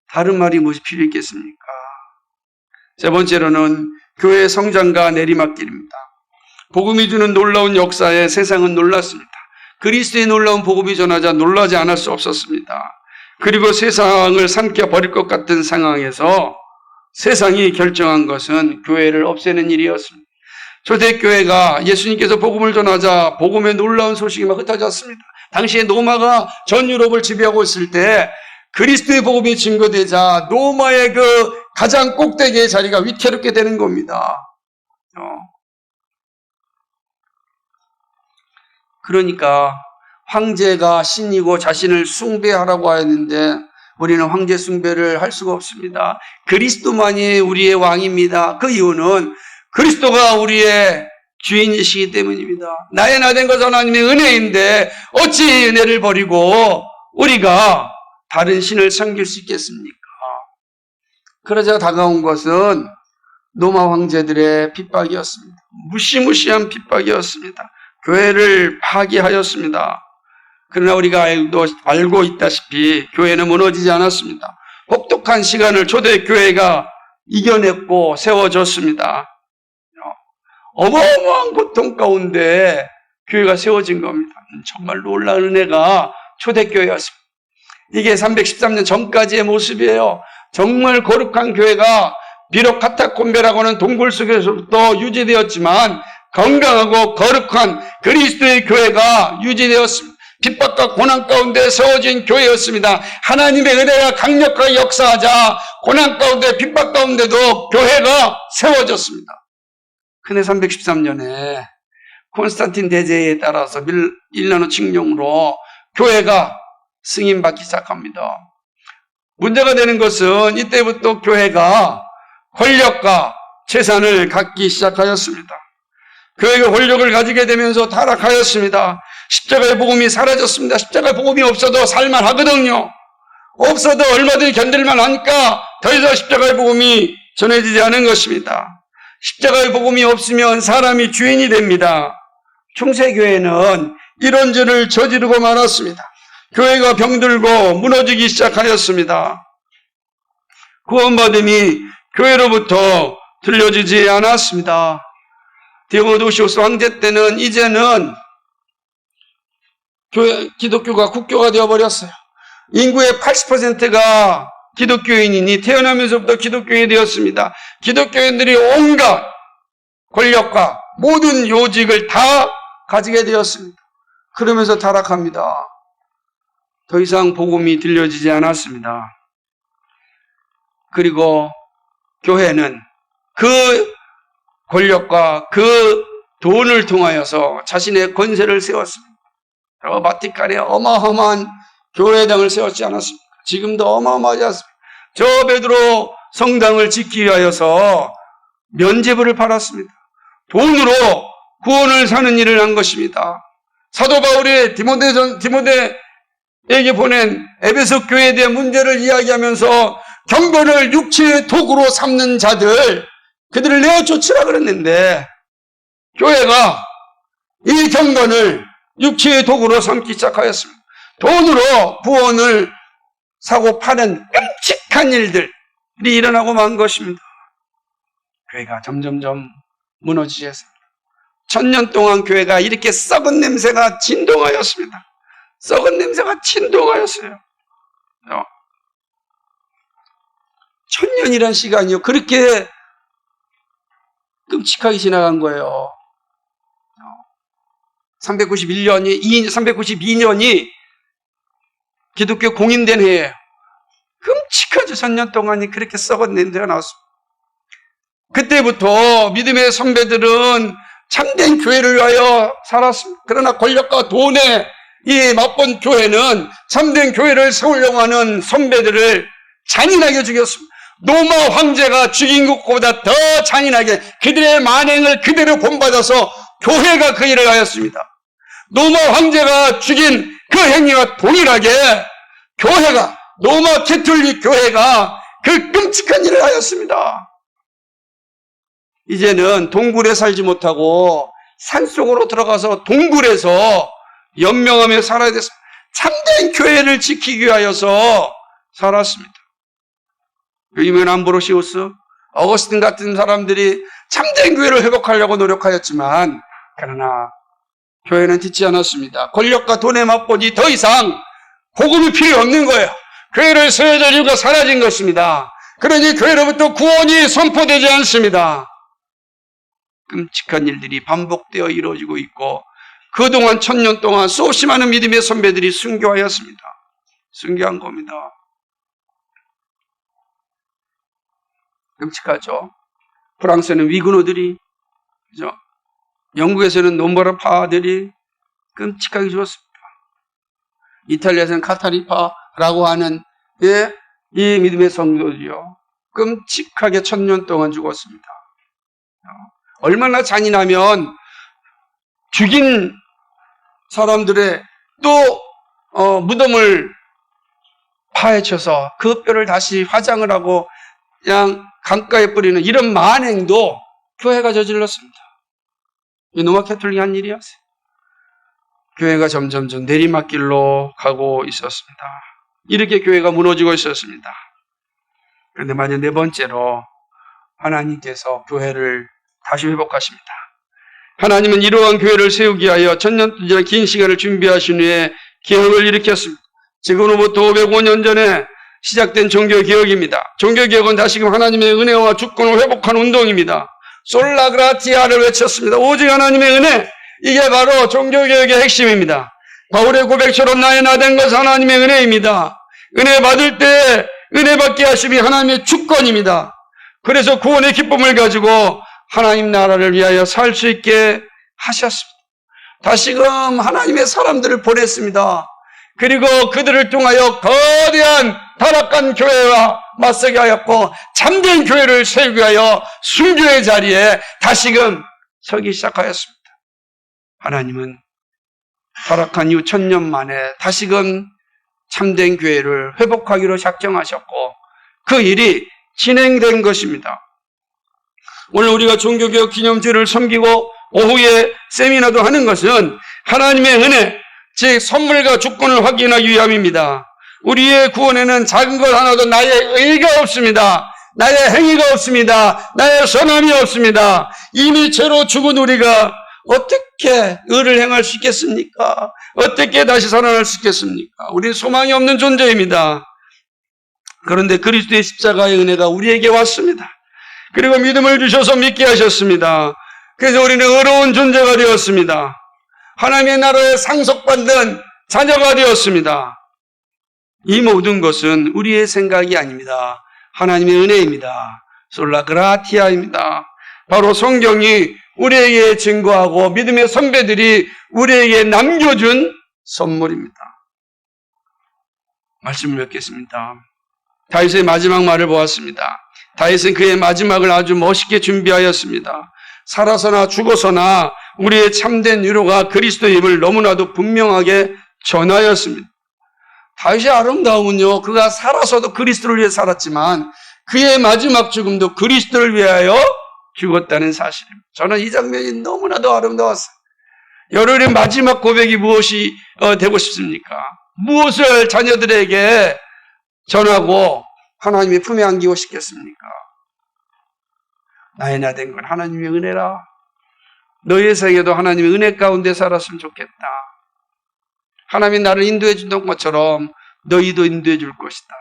다른 말이 무엇이 필요 있겠습니까? 세 번째로는 교회의 성장과 내리막길입니다. 복음이 주는 놀라운 역사에 세상은 놀랐습니다. 그리스도의 놀라운 복음이 전하자 놀라지 않을 수 없었습니다. 그리고 세상을 삼켜버릴 것 같은 상황에서 세상이 결정한 것은 교회를 없애는 일이었습니다. 초대교회가 예수님께서 복음을 전하자 복음의 놀라운 소식이 막 흩어졌습니다. 당시에 로마가 전 유럽을 지배하고 있을 때 그리스도의 복음이 증거되자 로마의 그 가장 꼭대기의 자리가 위태롭게 되는 겁니다. 그러니까 황제가 신이고 자신을 숭배하라고 하였는데 우리는 황제 숭배를 할 수가 없습니다. 그리스도만이 우리의 왕입니다. 그 이유는 그리스도가 우리의 주인이시기 때문입니다. 나의 나된 것은 하나님의 은혜인데 어찌 은혜를 버리고 우리가 다른 신을 섬길 수 있겠습니까? 그러자 다가온 것은 로마 황제들의 핍박이었습니다. 무시무시한 핍박이었습니다. 교회를 파괴하였습니다. 그러나 우리가 알고 있다시피 교회는 무너지지 않았습니다. 혹독한 시간을 초대교회가 이겨냈고 세워졌습니다. 어마어마한 고통 가운데 교회가 세워진 겁니다. 정말 놀라운 은혜가 초대교회였습니다. 이게 313년 전까지의 모습이에요. 정말 거룩한 교회가 비록 카타콤베라고 하는 동굴 속에서부터 유지되었지만 건강하고 거룩한 그리스도의 교회가 유지되었습니다. 핍박과 고난 가운데 세워진 교회였습니다. 하나님의 은혜가 강력하게 역사하자 고난 가운데 핍박 가운데도 교회가 세워졌습니다. 근데 313년에 콘스탄틴 대제에 따라서 밀라노 칙령으로 교회가 승인받기 시작합니다. 문제가 되는 것은 이때부터 교회가 권력과 재산을 갖기 시작하였습니다. 교회가 권력을 가지게 되면서 타락하였습니다. 십자가의 복음이 사라졌습니다. 십자가의 복음이 없어도 살만하거든요. 없어도 얼마든지 견딜만 하니까 더 이상 십자가의 복음이 전해지지 않은 것입니다. 십자가의 복음이 없으면 사람이 주인이 됩니다. 중세교회는 이런 죄를 저지르고 말았습니다. 교회가 병들고 무너지기 시작하였습니다. 구원받음이 교회로부터 들려지지 않았습니다. 디오도시우스 황제 때는 이제는 기독교가 국교가 되어버렸어요. 인구의 80%가 기독교인이니 태어나면서부터 기독교인이 되었습니다. 기독교인들이 온갖 권력과 모든 요직을 다 가지게 되었습니다. 그러면서 타락합니다. 더 이상 복음이 들려지지 않았습니다. 그리고 교회는 그 권력과 그 돈을 통하여서 자신의 권세를 세웠습니다. 그리고 바티칸에 어마어마한 교회당을 세웠지 않았습니까? 지금도 어마어마하지 않습니까? 저 베드로 성당을 짓기 위하여서 면죄부를 팔았습니다. 돈으로 구원을 사는 일을 한 것입니다. 사도 바울이 디모데에게 보낸 에베소 교회에 대한 문제를 이야기하면서 경건을 육체의 도구로 삼는 자들, 그들을 내어 쫓으라 그랬는데 교회가 이 경건을 육체의 도구로 삼기 시작하였습니다. 돈으로 구원을 사고 파는 끔찍한 일들이 일어나고 만 것입니다. 교회가 점점점 무너지게 했습니다. 1000년 동안 교회가 이렇게 썩은 냄새가 진동하였습니다. 썩은 냄새가 진동하였어요. 1000년이란 시간이요. 그렇게 끔찍하게 지나간 거예요. 392년이 기독교 공인된 해예요. 끔찍하죠. 1000년 동안이 그렇게 썩은 냄새가 나왔습니다. 그때부터 믿음의 선배들은 참된 교회를 위하여 살았습니다. 그러나 권력과 돈에 맛본 교회는 참된 교회를 세우려고 하는 선배들을 잔인하게 죽였습니다. 로마 황제가 죽인 것보다 더 잔인하게 그들의 만행을 그대로 본받아서 교회가 그 일을 하였습니다. 로마 황제가 죽인 그 행위와 동일하게 교회가, 로마 캐톨릭 교회가 그 끔찍한 일을 하였습니다. 이제는 동굴에 살지 못하고 산속으로 들어가서 동굴에서 연명하며 살아야 됐습니다. 참된 교회를 지키기 위하여서 살았습니다. 유명한 암브로시우스, 어거스틴 같은 사람들이 참된 교회를 회복하려고 노력하였지만 그러나 교회는 듣지 않았습니다. 권력과 돈에 맛보니 더 이상 복음이 필요 없는 거예요. 교회를 세워야 될 이유가 사라진 것입니다. 그러니 교회로부터 구원이 선포되지 않습니다. 끔찍한 일들이 반복되어 이루어지고 있고 그동안 1000년 동안 수없이 많은 믿음의 선배들이 순교하였습니다. 순교한 겁니다. 끔찍하죠. 프랑스에는 위그노들이, 그죠? 영국에서는 논바르파들이 끔찍하게 죽었습니다. 이탈리아에서는 카타리파라고 하는 이 믿음의 성도들이요, 끔찍하게 1000년 동안 죽었습니다. 얼마나 잔인하면 죽인 사람들의 또 무덤을 파헤쳐서 그 뼈를 다시 화장을 하고 그냥 강가에 뿌리는 이런 만행도 교회가 저질렀습니다. 이 로마 캐톨릭이 한 일이었어요. 교회가 점점점 내리막길로 가고 있었습니다. 이렇게 교회가 무너지고 있었습니다. 그런데 마지막 네 번째로 하나님께서 교회를 다시 회복하십니다. 하나님은 이러한 교회를 세우기 위하여 1000년 동안 긴 시간을 준비하신 후에 개혁을 일으켰습니다. 지금으로부터 505년 전에 시작된 종교개혁입니다. 종교개혁은 다시금 하나님의 은혜와 주권을 회복하는 운동입니다. 솔라그라티아를 외쳤습니다. 오직 하나님의 은혜, 이게 바로 종교개혁의 핵심입니다. 바울의 고백처럼 나의 나된 것은 하나님의 은혜입니다. 은혜 받을 때 은혜 받게 하심이 하나님의 주권입니다. 그래서 구원의 기쁨을 가지고 하나님 나라를 위하여 살 수 있게 하셨습니다. 다시금 하나님의 사람들을 보냈습니다. 그리고 그들을 통하여 거대한 타락한 교회와 맞서게 하였고 참된 교회를 세우기 위하여 순교의 자리에 다시금 서기 시작하였습니다. 하나님은 타락한 이후 1000년 만에 다시금 참된 교회를 회복하기로 작정하셨고 그 일이 진행된 것입니다. 오늘 우리가 종교개혁 기념주를 섬기고 오후에 세미나도 하는 것은 하나님의 은혜, 즉 선물과 주권을 확인하기 위함입니다. 우리의 구원에는 작은 것 하나도 나의 의의가 없습니다. 나의 행위가 없습니다. 나의 선함이 없습니다. 이미 죄로 죽은 우리가 어떻게 어떻게 의를 행할 수 있겠습니까? 어떻게 다시 살아날 수 있겠습니까? 우리는 소망이 없는 존재입니다. 그런데 그리스도의 십자가의 은혜가 우리에게 왔습니다. 그리고 믿음을 주셔서 믿게 하셨습니다. 그래서 우리는 의로운 존재가 되었습니다. 하나님의 나라에 상속받는 자녀가 되었습니다. 이 모든 것은 우리의 생각이 아닙니다. 하나님의 은혜입니다. 솔라그라티아입니다. 바로 성경이 우리에게 증거하고 믿음의 선배들이 우리에게 남겨준 선물입니다. 말씀을 뵙겠습니다. 다윗의 마지막 말을 보았습니다. 다윗은 그의 마지막을 아주 멋있게 준비하였습니다. 살아서나 죽어서나 우리의 참된 위로가 그리스도임을 너무나도 분명하게 전하였습니다. 다윗의 아름다움은요, 그가 살아서도 그리스도를 위해 살았지만 그의 마지막 죽음도 그리스도를 위하여 죽었다는 사실입니다. 저는 이 장면이 너무나도 아름다웠어요. 여러분의 마지막 고백이 무엇이 되고 싶습니까? 무엇을 자녀들에게 전하고 하나님의 품에 안기고 싶겠습니까? 나의 나 된 건 하나님의 은혜라. 너희의 생에도 하나님의 은혜 가운데 살았으면 좋겠다. 하나님이 나를 인도해 주던 것처럼 너희도 인도해 줄 것이다.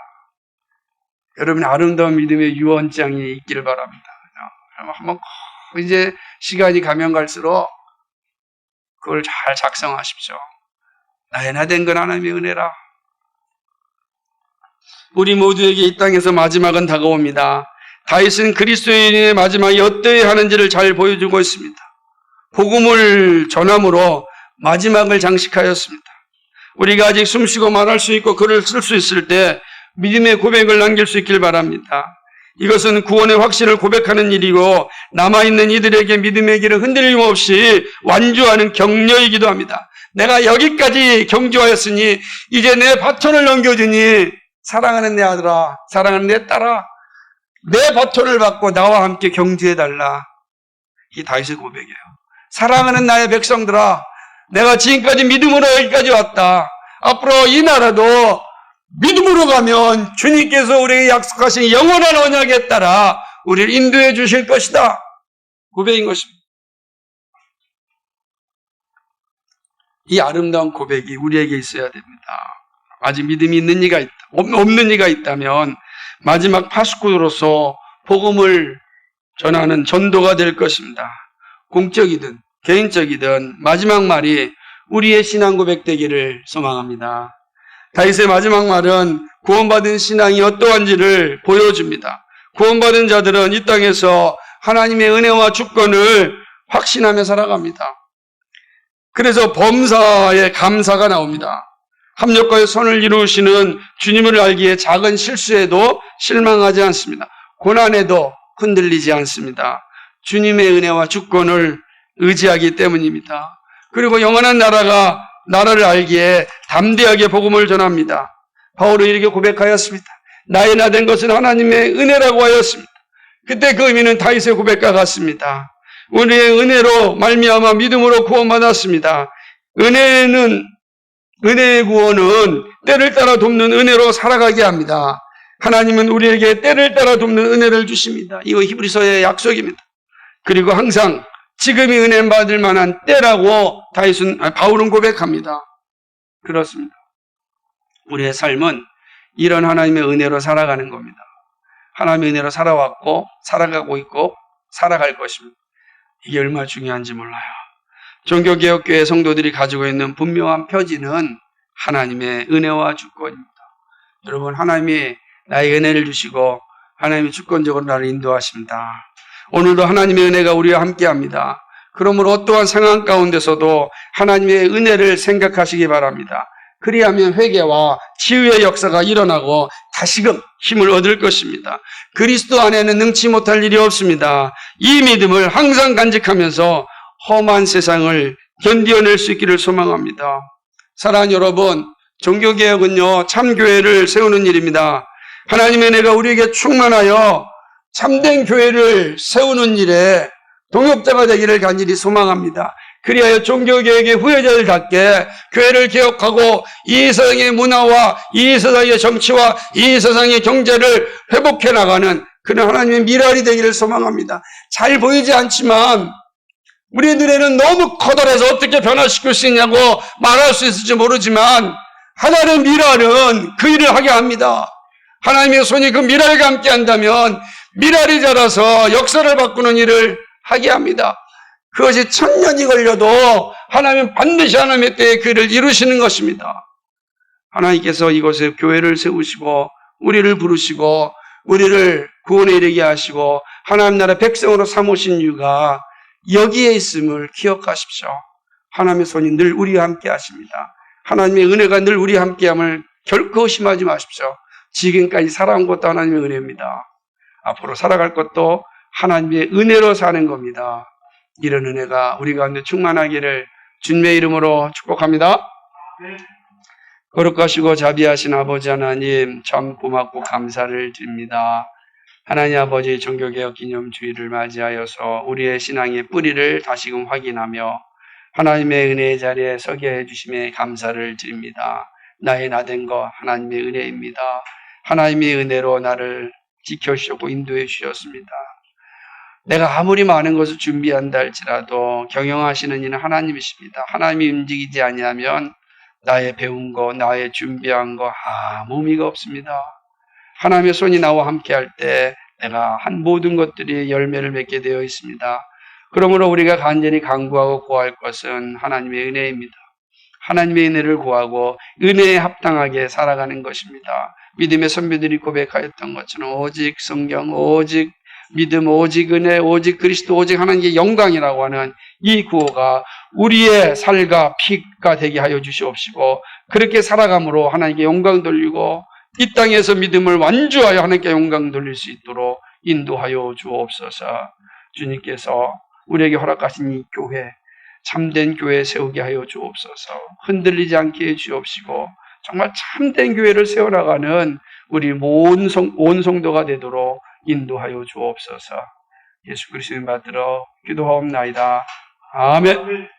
여러분 아름다운 믿음의 유언장이 있기를 바랍니다. 한번 이제 시간이 가면 갈수록 그걸 잘 작성하십시오. 나의 나 된 건 하나님의 은혜라. 우리 모두에게 이 땅에서 마지막은 다가옵니다. 다윗은 그리스도인의 마지막이 어떠해야 하는지를 잘 보여주고 있습니다. 복음을 전함으로 마지막을 장식하였습니다. 우리가 아직 숨쉬고 말할 수 있고 글을 쓸 수 있을 때 믿음의 고백을 남길 수 있길 바랍니다. 이것은 구원의 확신을 고백하는 일이고 남아있는 이들에게 믿음의 길을 흔들림 없이 완주하는 격려이기도 합니다. 내가 여기까지 경주하였으니 이제 내 바톤을 넘겨주니 사랑하는 내 아들아, 사랑하는 내 딸아, 내 바톤을 받고 나와 함께 경주해달라. 이 다윗의 고백이에요. 사랑하는 나의 백성들아, 내가 지금까지 믿음으로 여기까지 왔다. 앞으로 이 나라도 믿음으로 가면 주님께서 우리에게 약속하신 영원한 언약에 따라 우리를 인도해 주실 것이다. 고백인 것입니다. 이 아름다운 고백이 우리에게 있어야 됩니다. 아직 믿음이 있는 이가 있다, 없는 이가 있다면 마지막 파수꾼으로서 복음을 전하는 전도가 될 것입니다. 공적이든 개인적이든 마지막 말이 우리의 신앙 고백 되기를 소망합니다. 다윗의 마지막 말은 구원받은 신앙이 어떠한지를 보여줍니다. 구원받은 자들은 이 땅에서 하나님의 은혜와 주권을 확신하며 살아갑니다. 그래서 범사에 감사가 나옵니다. 합력과의 선을 이루시는 주님을 알기에 작은 실수에도 실망하지 않습니다. 고난에도 흔들리지 않습니다. 주님의 은혜와 주권을 의지하기 때문입니다. 그리고 영원한 나라를 알기에 담대하게 복음을 전합니다. 바울은 이렇게 고백하였습니다. 나의 나 된 것은 하나님의 은혜라고 하였습니다. 그때 그 의미는 다윗의 고백과 같습니다. 우리의 은혜로 말미암아 믿음으로 구원받았습니다. 은혜의 구원은 때를 따라 돕는 은혜로 살아가게 합니다. 하나님은 우리에게 때를 따라 돕는 은혜를 주십니다. 이거 히브리서의 약속입니다. 그리고 항상 지금이 은혜 받을 만한 때라고 바울은 고백합니다. 그렇습니다. 우리의 삶은 이런 하나님의 은혜로 살아가는 겁니다. 하나님의 은혜로 살아왔고 살아가고 있고 살아갈 것입니다. 이게 얼마나 중요한지 몰라요. 종교개혁교회 성도들이 가지고 있는 분명한 표지는 하나님의 은혜와 주권입니다. 여러분, 하나님이 나에게 은혜를 주시고 하나님이 주권적으로 나를 인도하십니다. 오늘도 하나님의 은혜가 우리와 함께합니다. 그러므로 어떠한 상황 가운데서도 하나님의 은혜를 생각하시기 바랍니다. 그리하면 회개와 치유의 역사가 일어나고 다시금 힘을 얻을 것입니다. 그리스도 안에는 능치 못할 일이 없습니다. 이 믿음을 항상 간직하면서 험한 세상을 견디어낼 수 있기를 소망합니다. 사랑하는 여러분, 종교개혁은요, 참교회를 세우는 일입니다. 하나님의 은혜가 우리에게 충만하여 참된 교회를 세우는 일에 동역자가 되기를 간절히 소망합니다. 그리하여 종교개혁의 후예자들답게 교회를 개혁하고 이 세상의 문화와 이 세상의 정치와 이 세상의 경제를 회복해 나가는 그런 하나님의 미랄이 되기를 소망합니다. 잘 보이지 않지만 우리의 눈에는 너무 커다래서 어떻게 변화시킬 수 있냐고 말할 수 있을지 모르지만 하나님의 미랄은 그 일을 하게 합니다. 하나님의 손이 그 미랄과 함께 한다면 미랄이 자라서 역사를 바꾸는 일을 하게 합니다. 그것이 1000년이 걸려도 하나님은 반드시 하나님의 때에 그 일을 이루시는 것입니다. 하나님께서 이곳에 교회를 세우시고 우리를 부르시고 우리를 구원에 이르게 하시고 하나님 나라 백성으로 삼으신 이유가 여기에 있음을 기억하십시오. 하나님의 손이 늘 우리와 함께 하십니다. 하나님의 은혜가 늘 우리와 함께함을 결코 의심하지 마십시오. 지금까지 살아온 것도 하나님의 은혜입니다. 앞으로 살아갈 것도 하나님의 은혜로 사는 겁니다. 이런 은혜가 우리 가운데 충만하기를 주님의 이름으로 축복합니다. 거룩하시고 자비하신 아버지 하나님, 참 고맙고 감사를 드립니다. 하나님 아버지, 종교개혁 기념주의를 맞이하여서 우리의 신앙의 뿌리를 다시금 확인하며 하나님의 은혜의 자리에 서게 해주심에 감사를 드립니다. 나의 나된 것 하나님의 은혜입니다. 하나님의 은혜로 나를 지켜주셨고 인도해 주셨습니다. 내가 아무리 많은 것을 준비한다 할지라도 경영하시는 이는 하나님이십니다. 하나님이 움직이지 아니하면 나의 배운 거, 나의 준비한 거 아무 의미가 없습니다. 하나님의 손이 나와 함께 할 때 내가 한 모든 것들이 열매를 맺게 되어 있습니다. 그러므로 우리가 간절히 간구하고 구할 것은 하나님의 은혜입니다. 하나님의 은혜를 구하고 은혜에 합당하게 살아가는 것입니다. 믿음의 선배들이 고백하였던 것처럼 오직 성경, 오직 믿음, 오직 은혜, 오직 그리스도, 오직 하나님의 영광이라고 하는 이 구호가 우리의 살과 피가 되게 하여 주시옵시고 그렇게 살아감으로 하나님께 영광 돌리고 이 땅에서 믿음을 완주하여 하나님께 영광 돌릴 수 있도록 인도하여 주옵소서. 주님께서 우리에게 허락하신 이 교회, 참된 교회 세우게 하여 주옵소서. 흔들리지 않게 해 주옵시고 정말 참된 교회를 세워나가는 우리 온 성도가 되도록 인도하여 주옵소서. 예수 그리스도를 받들어 기도하옵나이다. 아멘.